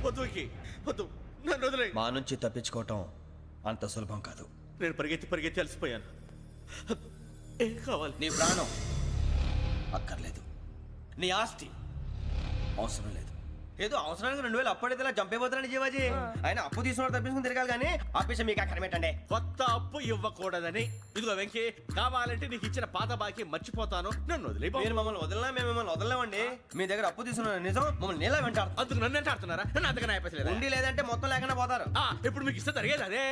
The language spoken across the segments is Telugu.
వద్దు వెంకీ, వద్దు, నన్ను వదిలే. మా నుంచి తప్పించుకోవటం అంత సులభం కాదు. నేను పరిగెత్తి అలసిపోయాను. ఏం కావాలి? నీ ప్రాణం అక్కర్లేదు, నీ ఆస్తి అవసరం లేదు. ఏదో అవసరానికి 2000 అప్పుడైతే ఇలా చంపేపోతారని జీవాజీ. ఆయన అప్పు తీసుకున్న తప్పించుకుని తిరగాలి కానీ ఆపేసి మీకు అక్కడ పెట్టండి. కొత్త అప్పు ఇవ్వకూడదని. ఇదిగో వెంకీ, కావాలంటే నీకు ఇచ్చిన పాత బాకీ మర్చిపోతాను, నన్ను వదిలే. మీరు మమ్మల్ని వదలనా? మేము మిమ్మల్ని వదలలేమండి. మీ దగ్గర అప్పు తీసుకున్న నిజం మమ్మల్ని నీలా వెంటాడు. అందుకు నన్ను ఎంత ఆడుతున్నారా? నన్ను అంతగా నాయపసలేదు. ఉండి లేదంటే మొత్తం లేకుండా పోతారు. ఇప్పుడు మీకు ఇస్తే జరిగేది అదే.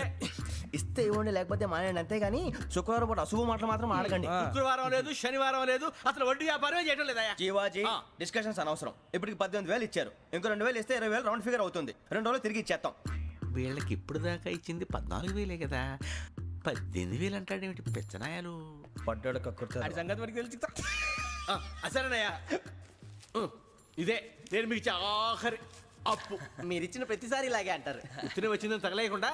ఇస్తే ఇవ్వండి, లేకపోతే మానేయండి, అంతేగాని శుక్రవారం పూట అశుభ మాటలు మాత్రం ఆడకండి. శుక్రవారం లేదు, శనివారం లేదు, అసలు వడ్డీ వ్యాపారమే చేయడం లేదా? జీవాజీ, డిస్కషన్స్ అనవసరం. ఇప్పటికి 18,000 ఇచ్చారు, ఇంకో 2,000 ఇస్తే 20,000 రౌండ్ ఫిగర్ అవుతుంది. 2 రోజులు తిరిగి ఇచ్చేస్తాం. వీళ్ళకి ఇప్పుడు దాకా ఇచ్చింది 14,000 కదా, 18,000 అంటాడేమిటి పెచ్చనాయాలు? పడ్డాడు కక్కుర్తాడు. సంగతి వరకు తెలిసి అసలేనయ్యా, ఇదే నేను మీకు ఇచ్చే ఆఖరి అప్పు. మీరిచ్చిన ప్రతిసారి ఇలాగే అంటారు. ఉత్తినే వచ్చిందని తగలేయకుండా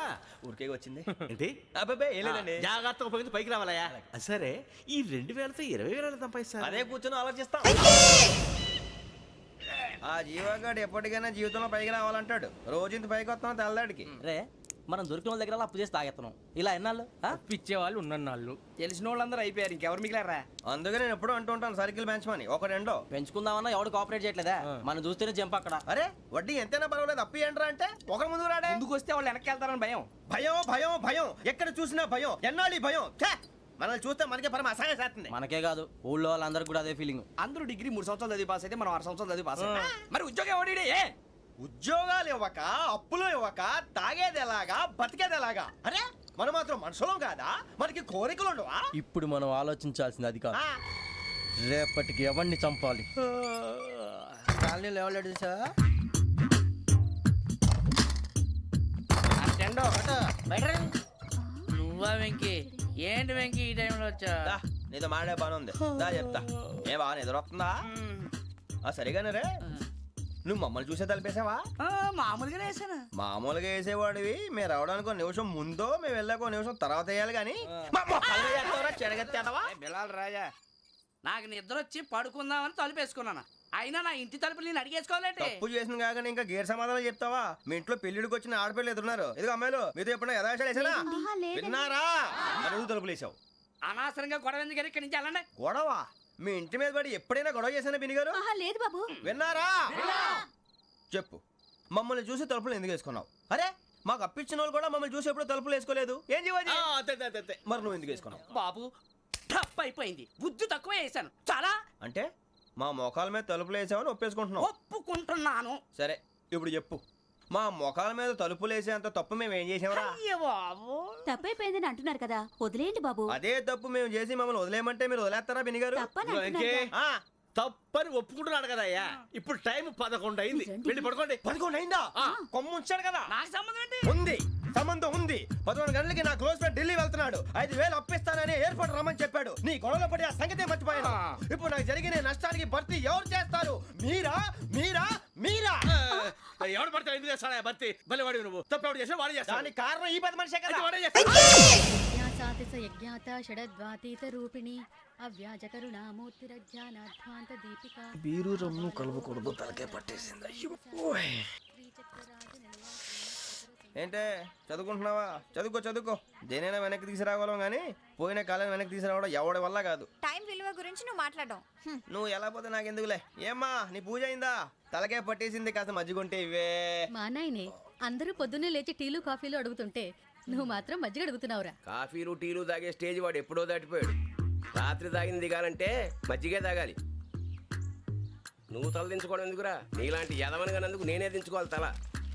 ఊరికే వచ్చింది ఏంటి? అబ్బాయి ఏం లేదండి. జాగ్రత్తగా ఉపయోగించి పైకి రావాలయ్యా. సరే, ఈ 2,000తో 20,000 సంపాదిస్తారు. అదే కూర్చొని ఆలోచిస్తాం. ఆ జీవగాడు ఎప్పటికైనా జీవితంలో పైకి రావాలంటాడు. రోజు ఇంత పైకి వస్తాం తెల్లడికి. రే, మనం దొరికిన వాళ్ళ దగ్గర అప్పు చేసి తాగెత్తనం. ఇలా ఎన్నాళ్ళు పిచ్చేవాళ్ళు ఉన్నన్నాళ్ళు తెలిసిన వాళ్ళందరూ అయిపోయారు, ఇంకెవరు మిగిలారా? అందుకే నేను ఎప్పుడు అంటూ ఉంటాను, సర్కిల్ బెంచ్ మని ఒక రెండో పెంచుకుందామన్నా ఎవడు కోఆపరేట్ చేయట్లేదా? మనం చూస్తేనే జంప్ అక్కడ. అరే వడ్డీ ఎంతైనా పర్వాలేదు, అప్పు ఏంట్రా అంటే ఒక ముందు రాడే. ముందుకు వస్తే వాళ్ళు వెనక్కి వెళ్తారని భయం. భయం భయం భయం, ఎక్కడ చూసినా భయం. ఎన్నాళ్ళు ఈ భయం? మనల్ని చూస్తే మనకే పరమ అసహాయం చేస్తుంది. మనకే కాదు, ఊళ్ళో వాళ్ళందరికీ కూడా అదే ఫీలింగ్. అందరూ డిగ్రీ 3 సంవత్సరాలు చదివి పాస్ అయితే మనం 6 సంవత్సరాలు చదివి పాస్ అయ్యాం. మరి ఉద్యోగం ఎవడి? ఉద్యోగాలు ఇవ్వక, అప్పులు ఇవ్వక, తాగేది ఎలాగా, బతికేది ఎలాగా? అరే మనం మాత్రం మనుషులం కాదా? మనకి కోరికలు ఉండవా? ఇప్పుడు మనం ఆలోచించాల్సింది అది కాదు, రేపటికి ఎవరిని చంపాలి. కాలనీలో ఎవరు సార్? నువ్వా వెంకీ? ఏంటి వెంకీ ఈ టైంలో వచ్చా? నీతో మాడే పని ఉంది, దా చెప్తా. ఏ బాగా నిద్రొస్తుందా? సరిగానే రే, నువ్వు మమ్మల్ని చూసే తలిపేసావా? మామూలుగానే వేసాను. మామూలుగా వేసేవాడివి. మేము రావడానికి 1 నిమిషం ముందో, మేము వెళ్ళాక 1 నిమిషం తర్వాత వేయాలి కానీ బిలాల్ రాజా, నాకు నిద్ర వచ్చి పడుకుందామని తలుపేసుకున్నాను. అయినా నా ఇంటి తలుపులు నేను అడిగేసుకోవాలంటే తప్పు చేసిన కాక ఇంకా గేర్ సమాధానం చెప్తావా? మీ ఇంట్లో పెళ్లిడికి వచ్చిన ఆడపిల్లలు ఎదురున్నారు. ఇదిగో అమ్మాయిలు, మీతో ఎప్పుడైనా యథాశాలు వేసానా? విన్నారా? అడుగు తలుపులు వేసావు. అనవసరంగా గొడవ ఎందుకు? ఇక్కడి నుంచి వెళ్ళండి. గొడవ? మీ ఇంటి మీద పడి ఎప్పుడైనా గొడవ చేశానా బిని గారు? లేదు బాబు. విన్నారా? చెప్పు, మమ్మల్ని చూసి తలుపులు ఎందుకు వేసుకున్నావు? అరే మాకు అప్పించిన వాళ్ళు కూడా మమ్మల్ని చూసి ఎప్పుడు తలుపులు వేసుకోలేదు. ఏం చేయాలి? మరి నువ్వు ఎందుకు వేసుకున్నావు? బాబు టప్ అయిపోయింది, బుద్ధి తక్కువ వేసాను చాలా. అంటే మా మోకాల మీద తలుపులు వేసామని ఒప్పేసుకుంటున్నావు? ఒప్పుకుంటున్నాను. సరే ఇప్పుడు చెప్పు, మా మొఖాల మీద తలుపులు వేసేంత తప్పు మేము ఏం చేసామరా? బాబు తప్పైపోయిందని అంటున్నారు కదా, వదిలేయండి బాబు. అదే తప్పు మేము చేసి మమ్మల్ని వదిలేయమంటే మీరు వదిలేస్తారా బిని గారు? తప్పని ఒప్పుకుంటున్నాడు కదా అయ్యా. ఇప్పుడు టైం 11 అయింది, వెళ్ళి పడుకోండి. 11 అయిందా? కొమ్ము ఉంచాడు కదా. నాకు సంబంధం ఏంటి? ఉంది, సంబంధం ఉంది. 11 గంటలకి నా క్లోజ్ ఫ్రెండ్ ఢిల్లీ వెళ్తున్నాడు. 5,000 అప్పిస్తానని ఎయిర్పోర్ట్ రమ్మని చెప్పాడు. నీ గొడవలో పడి ఆ సంగతే మర్చిపోయాను. ఇప్పుడు నాకు జరిగిన నష్టానికి భర్తీ ఎవరు చేస్తారు? మీరా మీరా మీరా? ఎవడు పడతావు? ఎందుకు చేస్తాడా భర్తీ? మళ్ళీ వాడి నువ్వు తప్పు ఎవడు చేసినా వాడే చేస్తాడు. దానికి కారణం ఈ 10 మనిషే కదా. వాడే చేస్తాడు. యజ్ఞాత షడద్వాతీత రూపిణి అవ్యాజ కరుణామూర్తిరజ్ఞానాధ్వాంత దీపిక. బీరు రమ్ము కలుపుకూడదు, తలకే పట్టేసింది. ఏంటే చదువుకుంటున్నావా? చదువుకో చదువుకో. దేనైనా వెనక్కి తీసుకురావాలం కానీ పోయిన కాలం వెనక్కి తీసుకురావడం ఎవడి వల్ల కాదు. టైం విలువ గురించి నువ్వు మాట్లాడడం. నువ్వు ఎలా పోతే నాకెందుకులే. ఏమ్మా నీ పూజ అయిందా? తలకే పట్టేసింది, కాస్త మజ్జిగుంటే ఇవే. మా నాయనే అందరూ పొద్దున్నే లేచి టీలు కాఫీలు అడుగుతుంటే నువ్వు మాత్రం మజ్జిగ అడుగుతున్నావురా. కాఫీలు టీలు తాగే స్టేజ్ వాడు ఎప్పుడో దాటిపోయాడు. రాత్రి తాగింది దిగాలంటే మజ్జిగే తాగాలి. నువ్వు తల దించుకోవడం ఎందుకురా? నీలాంటి యదవనగానందుకు నేనే దించుకోవాలి తల.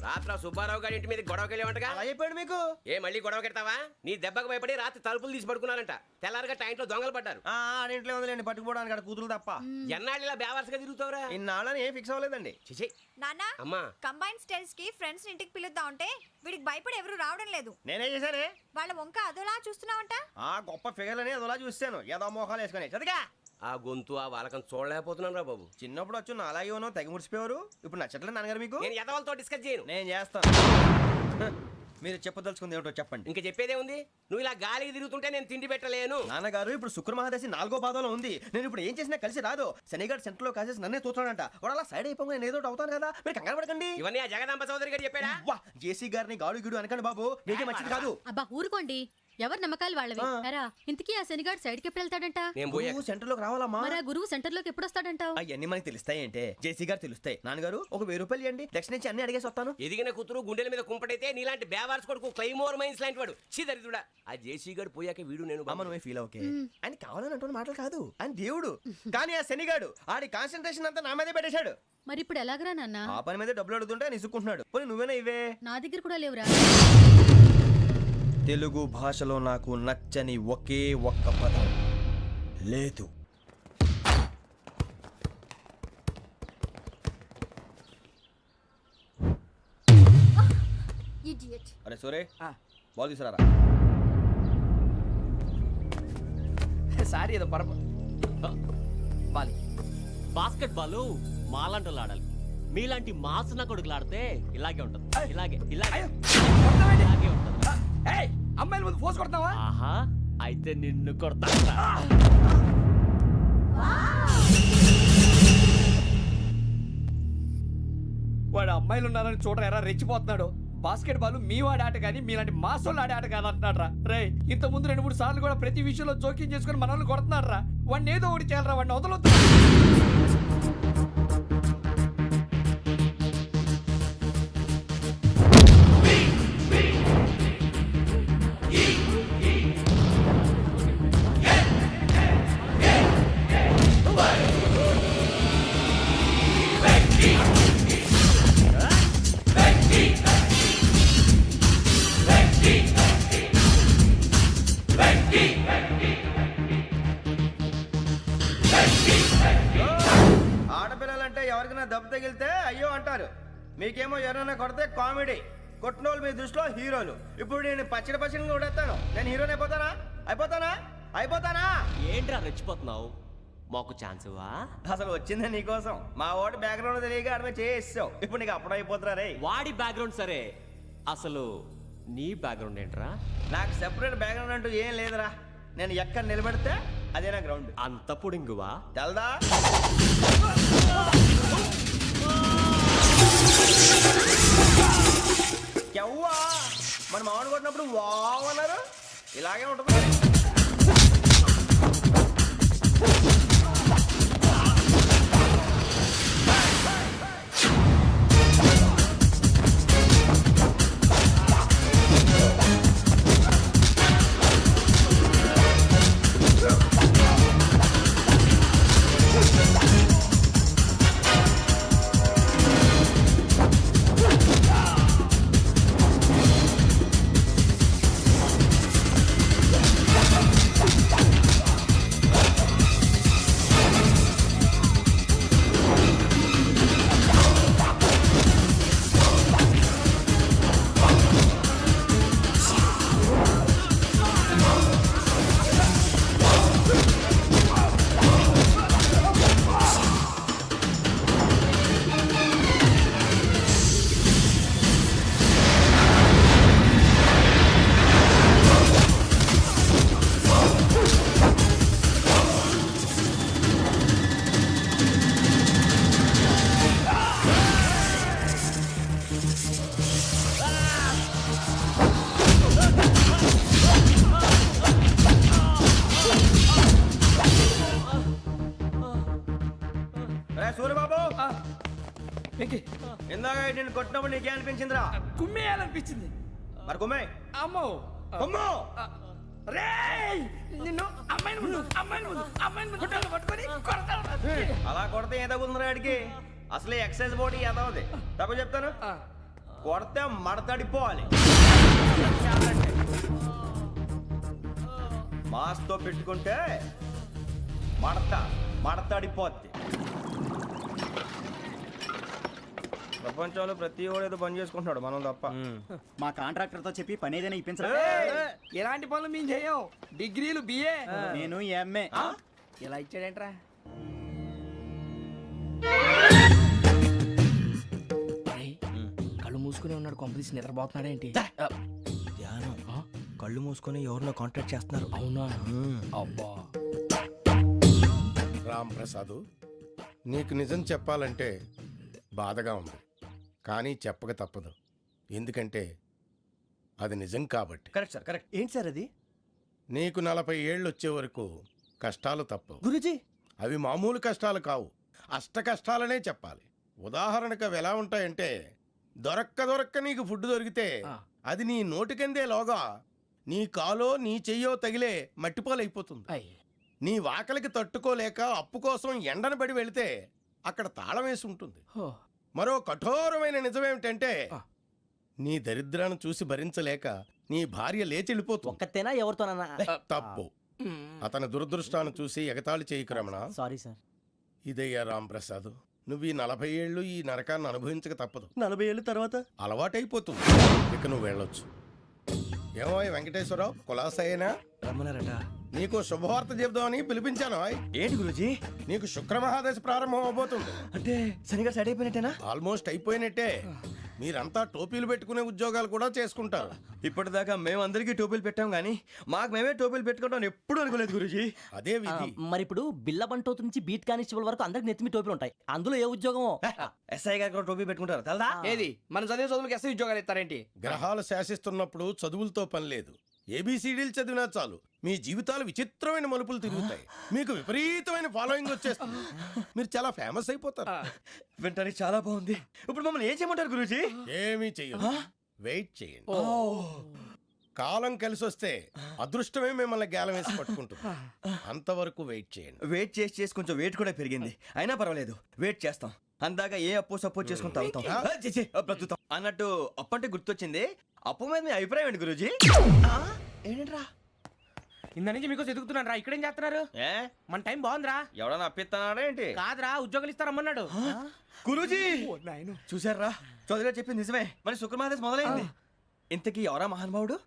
రాత్రి సుబ్బారావు గారి ఇంటి మీద గొడవకి వెళ్ళామంటగా. అలా చెప్పాడు మీకు? ఏ మళ్ళీ గొడవ కెడతావా? నీ దెబ్బకు భయపడి రాత్రి తలుపులు తీసి పడుకున్నారంట. తెల్లారగా టైంట్లో దొంగలు పడ్డారు. ఆడింట్లో ఉందిలేండి, పట్టుకుపోవడానికి అక్కడ కూతురు తప్ప. ఎన్నాళ్ళు ఇలా బేవర్స్గా తిరుగుతావురా? ఇన్నాళ్ళని ఏం ఫిక్స్ అవ్వలేదండి. చిచి నాన్నా, అమ్మా, కంబైన్ స్టైల్స్ కి ఫ్రెండ్స్ ఇంటికి పిలుద్దాం అంటే వీడికి భయపడి ఎవరు రావడం లేదు. నేనే చేశానే. వాళ్ళ వంక అదోలా చూస్తున్నావంట. ఆ గొప్ప ఫిగర్లని అదోలా చూస్తాను, ఏదో మోహాలు వేసుకొని. చదిగా ఆ గొంతు ఆ వాలకం చూడలేకపోతున్నాను రా బాబు. చిన్నప్పుడు వచ్చి నా అలాగే ఉన్నావు, తెగ ముడిచిపోయారు. ఇప్పుడు నచ్చట్లేదు నాన్నగారు మీకు? నేను యదవలతో డిస్కస్ చేయను. నేను చేస్తాను. మీరు చెప్పదలుచుకుంది ఏమిటో చెప్పండి. ఇంకా చెప్పేదే ఉంది. నువ్వు ఇలా గాలికి తిరుగుతుంటే నేను తిండి పెట్టలేను. నాన్నగారు ఇప్పుడు శుక్ర మహాదశి 4వ పాదంలో ఉంది. నేను ఇప్పుడు ఏం చేసినా కలిసి రాదు. శనిగారు సెంటర్ లో కాసేసి నన్నే చూస్తున్నాడంట. వాడు అలా సైడ్ అయిపోయి నేను ఏదో ఒకటి అవుతాను కదా, మీరు కంగారు పడకండి. ఇవన్నీ ఆ జగదాంబ చౌదరి గారు చెప్పాడా? వా జేసీ గారిని గాడు గిడు అనకండి బాబు, మీకే మంచిది కాదు. అబ్బా ఊరుకోండి, ఎవరి నమ్మకాలు వాళ్ళవి. ఎరా ఇంతకీ ఆ శనిగాడు సైడ్ కి ఎప్పుడు వెళ్తాడంట? నేను పోయా. నువ్వు సెంటర్ లోకి రావాలమ్మా. మరి ఆ గురువు సెంటర్ లోకి ఎప్పుడు వస్తాడంటావు? అవన్నీ మనకి తెలుస్తాయి అంటే జేసీ గారు తెలుస్తాయి. నాన్నగారు ఒక 1000 రూపాయలు ఇవ్వండి, దక్షిణ నుంచి అన్ని అడిగేసి వస్తాను. ఎదిగిన కూతురు గుండెల మీద కుంపటైతే నీలాంటి బేవార్స్ కొడుకు క్లైమోర్ మైన్స్ లాంటి వాడు చీదరిదుడా. ఆ జేసీ గారు పోయాక వీడు నేను అమ్మ నువ్వే ఫీల్ ఓకే. ఆయన కావాలని అంటున్న మాటలు కాదు, ఆయన దేవుడు. కానీ ఆ శనిగాడు ఆడి కాన్సన్ట్రేషన్ అంతా నా మీదే పెట్టేశాడు. మరి ఇప్పుడు ఎలాగరా నాన్న? ఆ పని మీద డబ్బులు అడుగుతుంటే ఆయన ఇసుక్కుంటున్నాడు. పోనీ నువ్వేనా ఇవే? నా దగ్గర కూడా లేవురా. తెలుగు భాషలో నాకు నచ్చని ఒకే ఒక్క పదం లేదు. అరే సోరే బాల్ తీసుకురారా. సారీ ఏదో బాలి బాస్కెట్ బాల్ మాలాంటి వాళ్ళు ఆడాలి. మీలాంటి మాసన కొడుకులు ఆడితే ఇలాగే ఉంటుంది. ఇలాగే ఇలాగే ఇలాగే ఉంటుంది. అమ్మాయిల ముందు ఫోర్స్ కొడతావా? ఆహా, అయితే నిన్ను కొడతా. వాడు అమ్మాయిలు ఉన్నారని చూడరా ఎలా రెచ్చిపోతున్నాడు. బాస్కెట్ బాల్ మీ వాడి ఆట కానీ మీలాంటి మాసోళ్ళు ఆడే ఆట కాదు అంటున్నాడు రా. రే ఇంత ముందు 2-3 సార్లు కూడా ప్రతి విషయంలో జోక్యం చేసుకుని మనల్ని కొడుతున్నాడు రా. వాడిని ఏదో ఒకటి చేయాలరా, వాడిని వదలొద్దు. ఆడపిల్లలంటే ఎవరికైనా దెబ్బ తగిలితే అయ్యో అంటారు, మీకేమో ఎవరైనా కొడితే కామెడీ. కొట్టిన వాళ్ళు మీ దృష్టిలో హీరోలు. ఇప్పుడు నేను పచ్చడి కొడేస్తాను, నేను హీరోని అయిపోతానా? ఏంట్రా రెచ్చిపోతున్నావు? మాకు ఛాన్స్ ఇవ్వా? అసలు వచ్చిందే నీకోసం. మా ఓటు బ్యాక్గ్రౌండ్ తెలియక ఆడమే చేసావు. ఇప్పుడు నీకు అప్పుడు అయిపోతున్నా రే. వాడి బ్యాక్గ్రౌండ్ సరే, అసలు నీ బ్యాక్గ్రౌండ్ ఏంట్రా? నాకు సెపరేట్ బ్యాక్గ్రౌండ్ అంటూ ఏం లేదురా. నేను ఎక్కడ నిలబెడితే అదే నా గ్రౌండ్. అంత పుడింగువా? తెల్దా? ఎవ్వా మన మామిడి కొట్టినప్పుడు వావ్ అన్నారు, ఇలాగే ఉంటుంది. సూర్యబాబు ఇందాక నేను కొట్టినప్పుడు నీకే అనిపించిందిరా? కుమ్మేయాలనిపించింది. మరి కుమ్మే. అమ్మో కుమ్ము. రేయ్ నిన్ను అమ్మాయిని ముందు పట్టుకొని కొడతాను. అలా కొడితే ఏ తగ్గుతుందిరా ఆడికి? అసలే ఎక్సైజ్ బాడీ ఏదవుది. తప్పు చెప్తాను, కొడితే మడతడిపోవాలి. మాస్తో పెట్టుకుంటే మడతడిపోద్ది. ప్రపంచంలో ప్రతి వాడు ఏదో పని చేసుకుంటున్నాడు, మనం తప్ప. మా కాంట్రాక్టర్ తో చెప్పి పని ఏదైనా ఇప్పించరా? ఎలాంటి పనులు మేము చేయం. డిగ్రీలు బిఏ, నేను ఎంఏ. ఇలా ఇచ్చాడేంట్రా? కళ్ళు మూసుకుని ఉన్నాడు, కొంపదీసి నిద్రపోతున్నాడేంటి? ధ్యానం కళ్ళు మూసుకొని ఎవరినో కాంటాక్ట్ చేస్తున్నారు. అవునా? అబ్బా. రామ్ ప్రసాద్, నీకు నిజం చెప్పాలంటే బాధగా ఉంది, కానీ చెప్పక తప్పదు. ఎందుకంటే అది నిజం కాబట్టి. Correct sir, correct. ఏంటి సార్ అది? నీకు 40 ఏళ్ళు వచ్చే వరకు కష్టాలు తప్పవు. గురుజీ, అవి మామూలు కష్టాలు కావు, అష్ట కష్టాలనే చెప్పాలి. ఉదాహరణకు అవి ఎలా ఉంటాయంటే, దొరక్క నీకు ఫుడ్ దొరికితే అది నీ నోటికందే లోగా నీ కాలో నీ చెయ్యో తగిలే మట్టిపాలైపోతుంది. నీ వాకలికి తట్టుకోలేక అప్పు కోసం ఎండను పడి వెళితే అక్కడ తాళం వేసి ఉంటుంది. మరో కఠోరమైన నిజమేమిటంటే, నీ దరిద్రాన్ని చూసి భరించలేక నీ భార్య లేచి వెళ్ళిపోతుంది. ఒక్కతేనా ఎవరితోనన్నా? తప్పు. అతని దురదృష్టాన్ని చూసి ఎగతాళి చేయకు రమణ. Sorry sir. ఇదయ్యా రాంప్రసాద్, నువ్వు ఈ 40 ఏళ్ళు ఈ నరకాన్ని అనుభవించక తప్పదు. 40 ఏళ్ళ తర్వాత అలవాటైపోతుంది. ఇక నువ్వు వెళ్ళొచ్చు. ఏమో వెంకటేశ్వరరావు, కులాసైనా రమ్మన్నారట. నీకు శుభవార్త చెబుదామని పిలిపించాను. ఏంటి గురుజీ? నీకు శుక్రమహాదశ ప్రారంభం అవబోతుంది. అంటే శనిగా సెట్ అయిపోయినట్టేనా? ఆల్మోస్ట్ అయిపోయినట్టే. మీరంతా టోపీలు పెట్టుకునే ఉద్యోగాలు కూడా చేసుకుంటారు. ఇప్పటిదాకా మేమందరికీ టోపీలు పెట్టాం కానీ మాకు మేమే టోపీలు పెట్టుకుంటాం ఎప్పుడు అనుకోలేదు గురుజీ. అదే విధి. మరి ఇప్పుడు బిల్ల బంటోతు నుంచి బీట్ కానిస్టేబుల్ వరకు అందరికి నెత్తిమి టోపీలు ఉంటాయి. అందులో ఏ ఉద్యోగమో? ఎస్ఐ గారు కూడా టోపీ పెట్టుకుంటారు తెలదా? ఏది మన చదివే చదువులకు ఎస్ఐ ఉద్యోగాలు ఇస్తారేంటి? గ్రహాలు శాసిస్తున్నప్పుడు చదువులతో పని లేదు. ఏబిసిడీలు చదివినా చాలు మీ జీవితాలు విచిత్రమైన మలుపులు తిరుగుతాయి. మీకు విపరీతమైన ఫాలోయింగ్ వచ్చేస్తుంది. మీరు చాలా ఫేమస్ అయిపోతారు. వింటానికి చాలా బాగుంది. ఇప్పుడు మమ్మల్ని ఏం చేయమంటారు గురూజీ? ఏమీ చెయ్యదు, వెయిట్ చేయండి. కాలం కలిసి వస్తే అదృష్టమే మిమ్మల్ని గేలం వేసి పట్టుకుంటుంది. అంతవరకు వెయిట్ చేయండి. వెయిట్ చేసి కొంచెం వెయిట్ కూడా పెరిగింది. అయినా పర్వాలేదు, వెయిట్ చేస్తాం. అందాక ఏ అప్పు సపోర్ట్ చేసుకుని తాగుతాం, బ్రతుకుతాం అన్నట్టు. అప్పు అంటే గుర్తొచ్చింది. అప్పు మీద మీ అభిప్రాయం ఏంటి గురూజీ? ఏంటరా ఇంత నుంచి మీకు ఎదుగుతున్నాను రా. ఇక్కడేం చేస్తున్నారు? మన టైం బాగుందిరా. ఎవడన్నా అప్పిస్తున్నాడా ఏంటి? కాదురా, ఉద్యోగాలు ఇస్తారమ్మన్నాడు. గురూజీ చూసారా, చౌదరిగా చెప్పింది నిజమే. మరి శుక్రమహాదేశ్ మొదలైంది. ఇంతకీ ఎవరా మహానుభావుడు?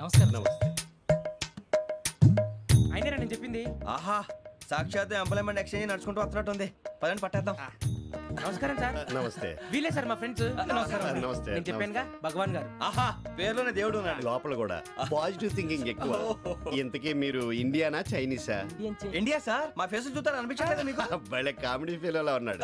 నమస్కారం. అయినా నేను చెప్పింది. ఆహా, సాక్షాత్ ఎంప్లాయ్మెంట్ ఎక్స్చేంజ్ నడుచుకుంటూ వస్తున్నట్టు ఉంది. పదండి పట్టేద్దాం. నమస్కారం సార్. నమస్తే. వీలే సార్ మా ఫ్రెండ్స్. నమస్తే. నేను చెప్పానుగా, భగవాన్ గారు. ఆహా, పేర్లోనే దేవుడు ఉన్నాడు. లోపల కూడా పాజిటివ్ థింకింగ్ ఎక్కువ. ఇంతకీ మీరు ఇండియానా చైనీసా? India sir. మా ఫేస్ చూస్తారు అనిపించలేదు మీకు? భలే కామెడీ ఫీల్ అలా ఉన్నాడు.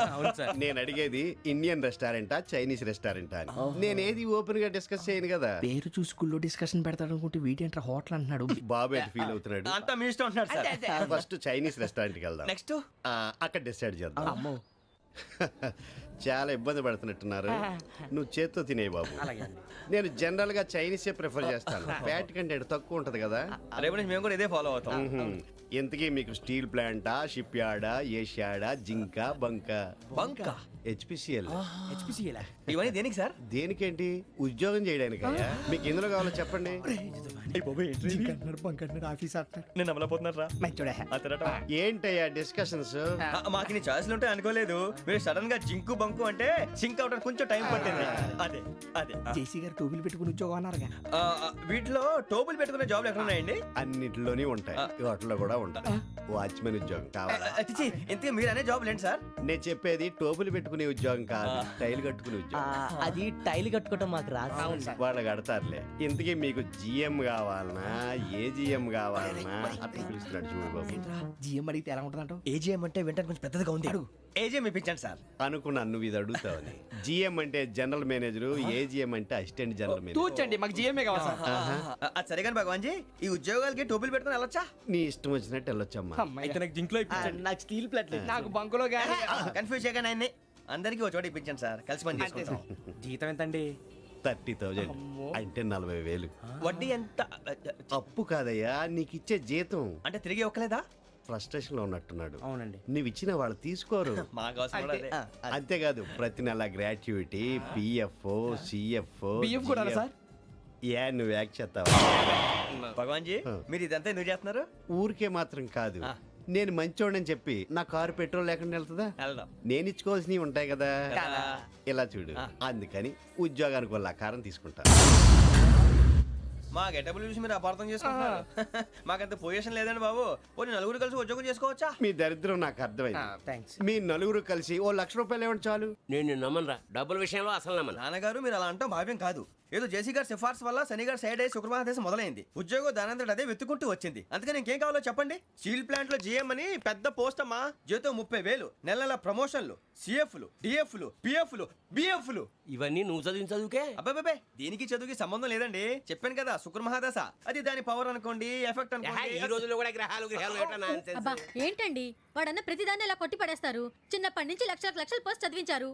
నేను అడిగేది ఇండియన్ రెస్టారెంటా చైనీస్ రెస్టారెంటా అని. నేనేది ఓపెన్ గా డిస్కస్ చేయను కదా. పేరు చూసి స్కూల్లో డిస్కషన్ పెడతాడు అనుకుంటే వీటేంట్రా హోటల్ అంటున్నాడు. బాబు ఎట్ ఫీల్ అవుతున్నాడు? అంతా మీ ఇష్టం అంటున్నాడు సార్. ఫస్ట్ చైనీస్ రెస్టారెంట్ కి వెళ్దాం. నెక్స్ట్ అక్కడ డిసైడ్ చేద్దాం. చాలా ఇబ్బంది పడుతున్నట్టున్నారు. నువ్వు చేత్తో తినే బాబు. నేను జనరల్ గా చైనీసే ప్రిఫర్ చేస్తాను. ఫ్యాట్ కంటెంట్ తక్కువ ఉంటది కదా. రేపు నుంచి మేము కూడా ఇదే ఫాలో అవుతాం. ఇంతకీ మీకు స్టీల్ ప్లాంటా, షిప్ యార్డా, ఏషియాడా, జింక, బంకా? బంకా, హెచ్పిసిఎల్. ఇవన్నీ దేనికి సార్? దేనికేంటి? ఉద్యోగం చేయడానికి. మీకు ఎందులో కావాలో చెప్పండి. నేను అమలపోతున్నారా? ఏంటయ్యా డిస్కషన్స్? మాకు నీ ఛాయిస్లు ఉంటాయి అనుకోలేదు. మీరు సడన్ గా జింకు బంకు అంటే సింక్ అవడానికి కొంచెం టైం పట్టింది. అదే అదే జేసీ గారు టోపీలు పెట్టుకుని ఉద్యోగం అన్నారుగా. వీటిలో టోపులు పెట్టుకునే జాబ్లు ఎక్కడ ఉన్నాయండి? అన్నిటిలోనే ఉంటాయి, వాటిలో కూడా ఉంటాయి. వాచ్మెన్ ఉద్యోగం కావాలా? ఇంతకీ మీరు అనే జాబ్ ఏంటి సార్? నేను చెప్పేది టోపులు పెట్టుకునే ఉద్యోగం కాదు, టైల్ కట్టుకునే ఉద్యోగం. అది టైల్ కట్టుకోవటం మాకు రాదు. వాళ్ళు కడతారులే. ఇంతకీ మీకు జిఎం కావాలనా, ఏ జిఎం కావాలనా? అట్లా పిలుస్తున్నాడు చూడు బాబు. జిఎం అడిగితే ఎలా ఉంటుందంట? ఏజీఎం అంటే వింటానికి కొంచెం పెద్దదిగా ఉంది. ఏజీఎం ఇప్పించండి సార్. అనుకున్నాను నువ్వు ఇది అడుగుతావని. జిఎం అంటే జనరల్ మేనేజర్, ఏజిఎం అంటే అసిస్టెంట్ జనరల్ మేనేజర్. తూచండి, మాకు జిఎంఏ కావాలి సార్. అది సరే కానీ భగవాన్ జీ, ఈ ఉద్యోగాలకి టోపులు పెట్టుకుని వెళ్ళొచ్చా? నీ ఇష్టం వచ్చినట్టు వెళ్ళొచ్చమ్మా. నాకు స్టీల్ ప్లేట్ నాకు బంకులో గానీ. కన్ఫ్యూజ్ చేయగానే ఆయన్ని అందరికీ ఒక చోట ఇప్పించండి సార్, కలిసి పని చేసుకుంటాం. జీతం ఎంతండి? 30,000 అంటే 40,000. వడ్డీ ఎంత? అప్పు కాదయ్యా, నీకు ఇచ్చే జీతం. అంటే తిరిగి ఒక్కలేదా? ఫ్రస్ట్రేషన్ లో ఉన్నట్టున్నాడు. అవునండి. నువ్వు ఇచ్చిన వాళ్ళు తీసుకోరు. మాకు అవసరం కూడా అదే. అంతేకాదు ప్రతి నెల గ్రాట్యుటీ, పిఎఫ్, సిఎఫ్. బియ్యం కూడా సార్? ఏ నువ్వు యాక్ట్ చేస్తావా? భగవాన్ జీ, మీరు ఇదంతా ఎందుకు చేస్తున్నారు? ఊరికే మాత్రం కాదు, నేను మంచోడని చెప్పి నా కారు పెట్రోల్ లేకుండా వెళ్తుందా? వెళ్దాం. నేను ఇచ్చుకోవాల్సినవి ఉంటాయి కదా. ఇలా చూడు, అందుకని ఉద్యోగానికి వాళ్ళ ఆకారం తీసుకుంటా. మా గెటబుల్ చూసి మీరు అపార్థం చేసుకుంటున్నారు. మాకంత పొజిషన్ లేదండి బాబు. పోనీ నలుగురు కలిసి ఉద్యోగం చేసుకోవచ్చా? మీ దరిద్రం నాకు అర్థమైంది. థ్యాంక్స్. మీ నలుగురు కలిసి ఓ ₹1,00,000 ఇవ్వండి చాలు. నేను నమ్మనరా, డబ్బుల విషయంలో అసలు నమ్మను. నాన్నగారు మీరు అలా అంటాం భావ్యం కాదు. ఏదో జేసీ గారి సిఫార్సు వల్ల శని గారు సైడ్ అయ్యి శుక్రవారం మొదలైంది. ఉద్యోగం దానంతటి అదే వెతుకుంటూ వచ్చింది. అందుకని ఇంకేం కావాలో చెప్పండి. స్టీల్ ప్లాంట్ లో జీఎం అని పెద్ద పోస్ట్ అమ్మా. జీతం 30,000, నెల నెల ప్రమోషన్లు, సిఎఫ్లు, డిఎఫ్లు, పిఎఫ్లు, బిఎఫ్లు. ఇవన్నీ నువ్వు చదివిన చదువుకే. అబ్బాబే దీనికి చదువుకి సంబంధం లేదండి. చెప్పాను కదా శుక్ర మహాదశ. అది దాని పవర్ అనుకోండి, ఎఫెక్ట్ ఈ అనుకోండి. రోజుల్లో కూడా గ్రహాలు ఏటా nonsense? అబ్బా ఏంటండి వాడన్న ప్రతిదాన్ని ఇలా కొట్టి పడేస్తారు. చిన్నప్పటి నుంచి లక్షలు పోస్ట్ చదివించారు.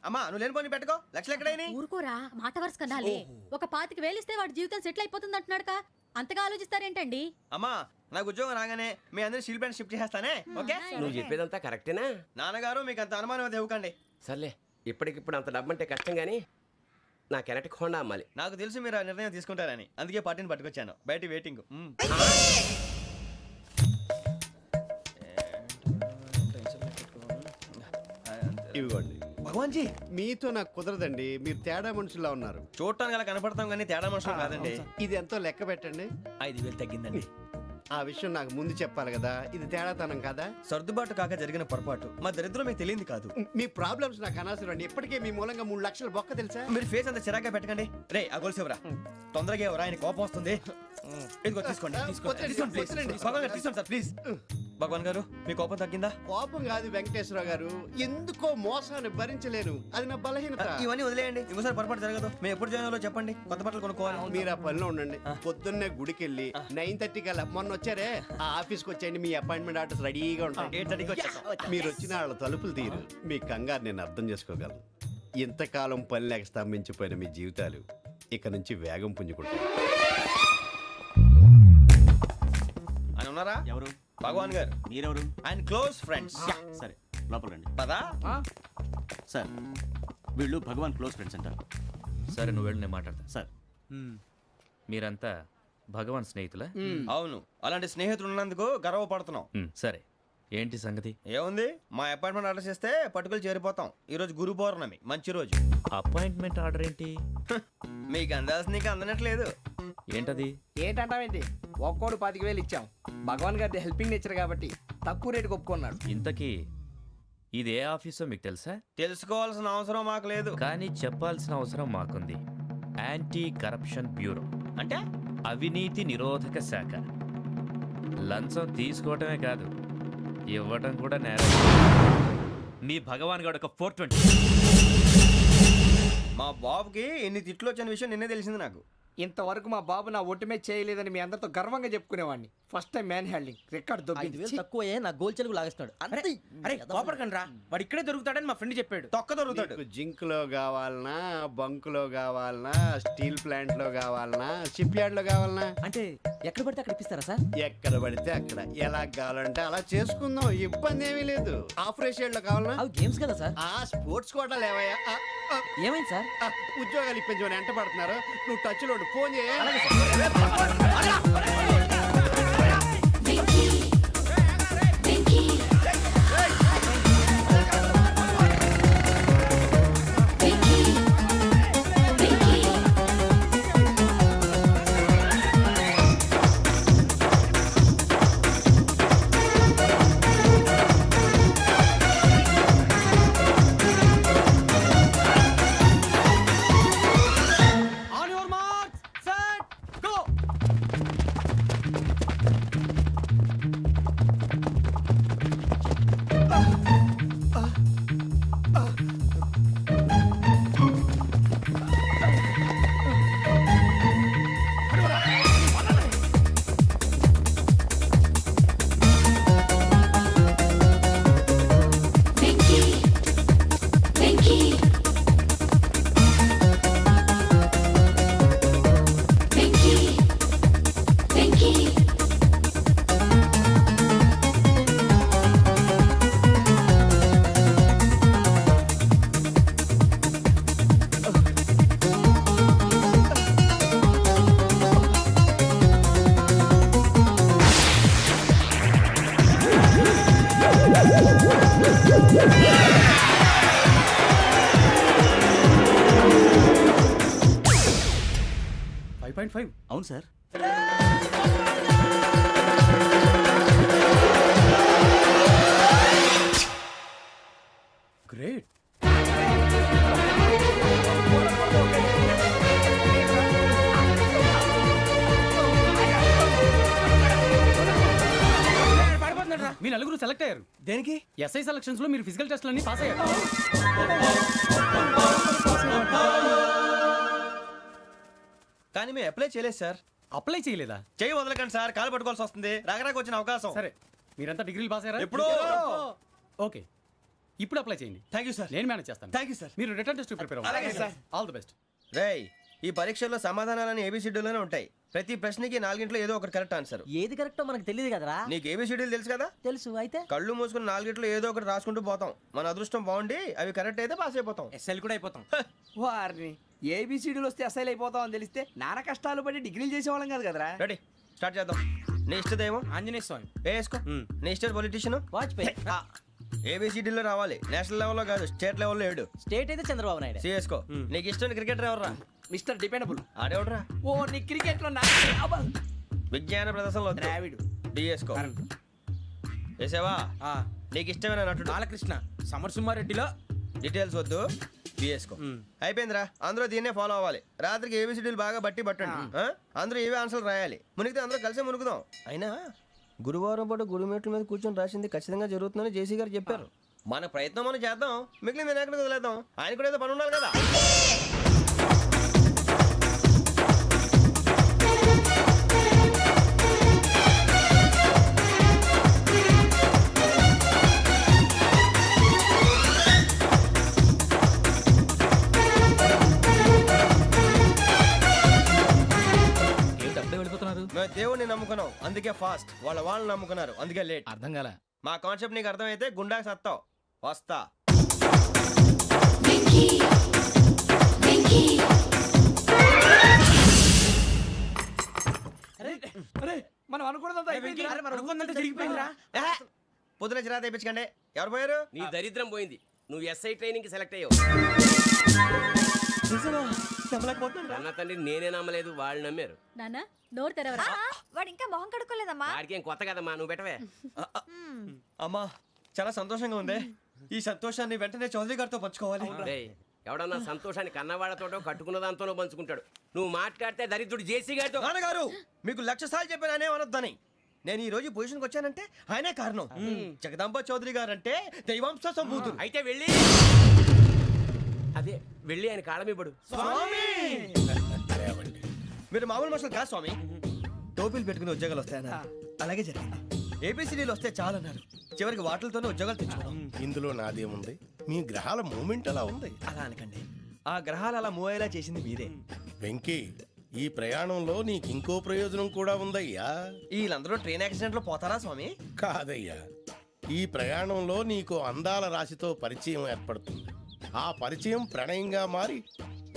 అమ్మా నువ్వు లేని పోనీ పెట్టుకో. లక్షలు ఎక్కడైనా ఊరుకోరా, మాట వరుస కదాలే. ఒక 25,000 ఇస్తే వాడి జీవితం సెటిల్ అయిపోతుంది అంటున్నాడుగా. అంతగా ఆలోచిస్తారేంటండి? అమ్మా నాకు ఉద్యోగం రాగానే మీ అందరి స్టీల్ ప్లాంట్ షిఫ్ట్ చేస్తానే. ఓకే నువ్వు చెప్పేదంతా కరెక్టేనా? నాన్నగారు మీకు అంత అనుమానం అయితే ఇవ్వకండి. సర్లే, ఇప్పటికిప్పుడు అంత డబ్బు అంటే కష్టం కానీ నా కెనటిక్ హోండా అమ్మాలి. నాకు తెలుసు మీరు ఆ నిర్ణయం తీసుకుంటారని, అందుకే పార్టీని పట్టుకొచ్చాను. బయట వెయిటింగ్. ఇవ్వండి. భగవాన్ జీ మీతో నాకు కుదరదండి. మీరు తేడా మనుషుల్లా ఉన్నారు. చూడటానికి అలా కనపడతాం కానీ తేడా మనుషులు కాదండి. ఇది ఎంతో లెక్క పెట్టండి. 5,000 తగ్గిందండి. ఆ విషయం నాకు ముందు చెప్పాలి కదా. ఇది తేడాతనం కదా. సర్దుబాటు కాక జరిగిన పొరపాటు. మా దరిద్రం మీకు తెలియంది కాదు. మీ ప్రాబ్లమ్స్ నాకు అనవసరం అండి. ఇప్పటికే మీ మూలంగా 3 లక్షలు బొక్క తెలుసా. మీరు ఫేస్ అంత చిరాగ్గా పెట్టకండి. రే ఆ గొలుసు ఎవరా? తొందరగా ఎవరా? ఆయన కోపం వస్తుంది. ఇదిగో తీసుకోండి. తీసుకోండి ప్లీజ్. భగవాన్ గారు తీసుకోండి సార్ ప్లీజ్. భగవాన్ గారు మీ కోపం తగ్గిందా? కోపం కాదు వెంకటేశ్వర గారు, ఎందుకో మోసాన్ని భరించలేను. అది నా బలహీనత. ఇవన్నీ వదిలేయండి. ఇంకోసారి పొరపాటు జరగదు. మేము ఎప్పుడు జాయిన్ అవ్వాలో చెప్పండి. కొత్త బట్టలు కొనుక్కోవాలి. మీరు ఆ పనిలో ఉండండి. పొద్దున్నే గుడికి వెళ్ళి 9:30 కల్లా మొన్న వచ్చారే ఆ ఆఫీస్కి వచ్చేయండి. మీ అపాయింట్మెంట్ ఆర్డర్స్ రెడీగా ఉంటాయి. 8:30కి వచ్చేస్తాం. మీరు వచ్చిన వాళ్ళ తలుపులు తీరు. మీ కంగారు నేను అర్థం చేసుకోగలను. ఇంతకాలం పని లేక స్తంభించిపోయిన మీ జీవితాలు ఇక నుంచి వేగం పుంజుకుంటాయి. ఆయన ఉన్నారా? ఎవరు? భగవాన్ గారు. మీరెవరు? ఆయన క్లోజ్ ఫ్రెండ్స్. సరే లోపల రండి. పదా సార్ వీళ్ళు భగవాన్ క్లోజ్ ఫ్రెండ్స్ అంటారు. సరే నువ్వు వెళ్ళి నేను మాట్లాడతా. సార్ మీరంతా భగవాన్ స్నేహితులా? అవును, అలాంటి స్నేహితులు ఉన్నందుకు గర్వపడుతున్నాం. సరే ఏంటి సంగతి? ఏముంది, మా అపాయింట్మెంట్ ఆర్డర్ చేస్తే పట్టుకులు చేరిపోతాం. ఈ రోజు గురు పౌర్ణమి, మంచి రోజు. అపాయింట్మెంట్ ఆర్డర్ ఏంటి? మీకు అందాల్సిన నీకు అందనట్లేదు. ఏంటది? ఏంటంటావేంటి? ఒక్కోడు 25,000 ఇచ్చాం. భగవాన్ గారి హెల్పింగ్ నేచర్ కాబట్టి తక్కువ రేటుకి ఒప్పుకున్నాడు. ఇంతకీ ఇది ఏ ఆఫీసో మీకు తెలుసా? తెలుసుకోవాల్సిన అవసరం మాకు లేదు. కానీ చెప్పాల్సిన అవసరం మాకుంది. యాంటీ కరప్షన్ బ్యూరో అంటే అవినీతి నిరోధక శాఖ. లంచం తీసుకోవటమే కాదు, ఇవ్వటం కూడా నేరం. మీ భగవాన్ గారు ఒక 420. మా బాబుకి ఎన్ని తిట్లు వచ్చిన విషయం నిన్నే తెలిసింది నాకు. ఇంతవరకు మా బాబు నా ఒట్టుమే చేయలేదని మీ అందరితో గర్వంగా చెప్పుకునేవాడిని. First time man handing record 5,000 తక్కువే నా గోల్ చెలుగు లాగేస్తాడు. అరే కోపడకండి రా, వాడు ఇక్కడే దొరుకుతాడని మా ఫ్రెండ్ చెప్పాడు. తొక్క దొరుకుతాడు. మీకు జింక్ లో కావాలనా, బంక్ లో కావాలనా, స్టీల్ ప్లాంట్ లో కావాలనా, షిప్ యార్డ్ లో కావాలనా? అంటే ఎక్కడ పడితే అక్కడ ఇప్పిస్తారా సార్? ఎక్కడ పడితే అక్కడ ఎలా కావాలంటే అలా చేసుకుందాం. ఇబ్బంది ఏమీ లేదు. ఆపరేషన్ లో కావాలనా? అవి గేమ్స్ కదా సార్. ఆ స్పోర్ట్స్ కోటా లేవయ్యా. ఏమైంది సార్? ఉద్యోగాలు ఇప్పించమని ఎంట పడుతున్నారు. నువ్వు టచ్ లో ఫోన్ చేయ. 1.5 అవును సార్. గ్రేట్. మీ నలుగురు సెలెక్ట్ అయ్యారు. దేనికి? ఎస్ఐ సెలక్షన్స్ లో మీరు ఫిజికల్ టెస్ట్ అన్ని పాస్ అయ్యారు. కానీ మేము అప్లై చేయలేదు సార్. అప్లై చేయలేదా? చేయి వదలకండి సార్, కాలు పట్టుకోవాల్సి వస్తుంది. రాగరాకు వచ్చిన అవకాశం. సరే, మీరంతా డిగ్రీలు పాస్ అయ్యారా? ఎప్పుడో. ఓకే, ఇప్పుడు అప్లై చేయండి. Thank you sir. నేను మేనేజ్ చేస్తాను. Thank you sir. మీరు రిటర్న్ టెస్ట్ ప్రిపేర్ అలాగే అవ్వండి. సార్. All the best. రేయ్, ఈ పరీక్షల్లో సమాధానాలని ఏబిసిడ్యూల్లోనే ఉంటాయి. ప్రతి ప్రశ్నకి 4 ఏదో ఒకటి కరెక్ట్ ఆన్సర్. ఏది కరెక్టో మనకు తెలియదు కదరా. నీకు ఏబిసిడ్యూల్ తెలుసు కదా? తెలుసు. అయితే కళ్ళు మూసుకుని 4 ఏదో ఒకటి రాసుకుంటూ పోతాం. మన అదృష్టం బాగుండి అవి కరెక్ట్ అయితే పాస్ అయిపోతాం. ఎస్ఎల్ కూడా అయిపోతాం. వారిని ఏబిసిడీలు వస్తే ఎస్ఐలు అయిపోతాం అని తెలిస్తే నాన్న కష్టాలు పడి డిగ్రీలు చేసేవాళ్ళం కాదు కదరా. రెడీ, స్టార్ట్ చేద్దాం. నీ ఇష్టదేమో ఆంజనేయ స్వామి. వేసుకో. నీ ఇష్ట పొలిటీషియన్ వాజ్పేయి. ఏబిసిడీలో రావాలి. నేషనల్ లెవెల్లో కాదు, స్టేట్ లెవెల్లో 7. స్టేట్ అయితే చంద్రబాబు నాయుడు. సిఎస్కో. నీకు ఇష్టం క్రికెటర్ ఎవర్రా? Mister dependable. ఆడేవడరా? ఓ నీ క్రికెట్ లో విజ్ఞాన ప్రదర్శనలో ద్రావిడు. డిఎస్కో. వేసావా? నీకు ఇష్టమైన నటుడు? బాలకృష్ణ. సమర్సింహారెడ్డిలో డీటెయిల్స్ వద్దు, బిఎస్కో. అయిపోయిందిరా. అందరూ దీన్నే ఫాలో అవ్వాలి. రాత్రికి ఏబిసిడీలు బాగా బట్టి పట్టండి. అందరూ ఏవే ఆన్సర్లు రాయాలి. మునిగితే అందరూ కలిసి మునుగుదాం. అయినా గురువారం పాటు గురుమేట్ల మీద కూర్చొని రాసింది ఖచ్చితంగా జరుగుతుందని జేసీ గారు చెప్పారు. మన ప్రయత్నం మనం చేద్దాం, మిగిలింది ఎక్కడికి వదిలేద్దాం. ఆయన కూడా ఏదో పని ఉండాలి కదా. మేము దేవుడిని నమ్ముకున్నాం, అందుకే ఫాస్ట్. వాళ్ళని నమ్ముకున్నారు, అందుకే లేట్. అర్థం కాల. మా కాన్సెప్ట్ నీకు అర్థమైతే గుండాకి సత్తావు. వస్తా. అరే మనం అనుకున్నదంతా అయిపోయింది. జరిగిపోయిందిరా. పొద్దున చిరా తెప్పించకండి. ఎవరు పోయారు? నీ దరిద్రం పోయింది. నువ్వు ఎస్ఐ ట్రైనింగ్ కి సెలెక్ట్ అయ్యావు. అన్న తండ్రి నేనే నమ్మలేదు, వాళ్ళు నమ్మారు. నాన్న నోరు తెరవరా. వాడు ఇంకా మొహం కడుక్కోలేదమ్మా. వాడికి ఏం కొత్త కదమ్మా, నువ్వు పెట్టవే. అమ్మా, చాలా సంతోషంగా ఉంది. ఈ సంతోషాన్ని వెంటనే చౌదరి గారితో పంచుకోవాలి. డేయ్, ఎవడన్నా సంతోషాన్ని కన్నవాళ్లతోటో కట్టుకున్న దాంతోనో పంచుకుంటాడు. నువ్వు మాట్లాడితే దరిద్రుడు జేసీ గారితో. నాన్నగారు, మీకు 1,00,000 సార్లు చెప్పాను అనే అనొద్దని. నేను ఈ రోజు పొజిషన్కి వచ్చానంటే ఆయనే కారణం. జగదాంబ చౌదరి గారు అంటే దైవాంశ సంభూతుడు. అయితే వెళ్ళి అదే వెళ్ళి ఆయన కాళ్ళమివ్వడు. మీరు మామూలు మనుషులు కాదు స్వామి. టోపీలు పెట్టుకుని ఉద్యోగాలు వస్తాయన్నారు, అలాగే జరిగింది. ఏబిసిడీలు వస్తే చాలన్నారు, చివరికి వాటిలతోనే ఉద్యోగాలు తెచ్చుకున్నాం. ఇందులో నాదేముంది? మీ గ్రహాల మూమెంట్ అలా ఉంది. అలా అనకండి, ఆ గ్రహాలు అలా మూవ్ అయ్యేలా చేసింది మీరే. వెంకీ, ఈ ప్రయాణంలో నీకు ఇంకో ప్రయోజనం కూడా ఉందయ్యా. వీళ్ళందరూ ట్రైన్ యాక్సిడెంట్ లో పోతారా స్వామి? కాదయ్యా, ఈ ప్రయాణంలో నీకు అందాల రాశితో పరిచయం ఏర్పడుతుంది. ఆ పరిచయం ప్రణయంగా మారి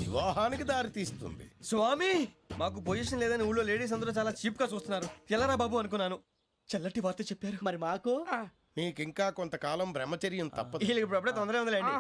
వివాహానికి దారితీస్తుంది. స్వామి, మాకు పొజిషన్ లేదని ఊళ్ళో లేడీస్ అందరూ చాలా చీప్ గా చూస్తున్నారు. ఎలారా బాబు అనుకున్నాను. చల్లటి వార్త చెప్పారు. మరి మాకు నీకింకా కొంతకాలం బ్రహ్మచర్యం తప్పదు. వీళ్ళకి ఇప్పుడు అప్పుడే తొందరగా ఉందిలేండి.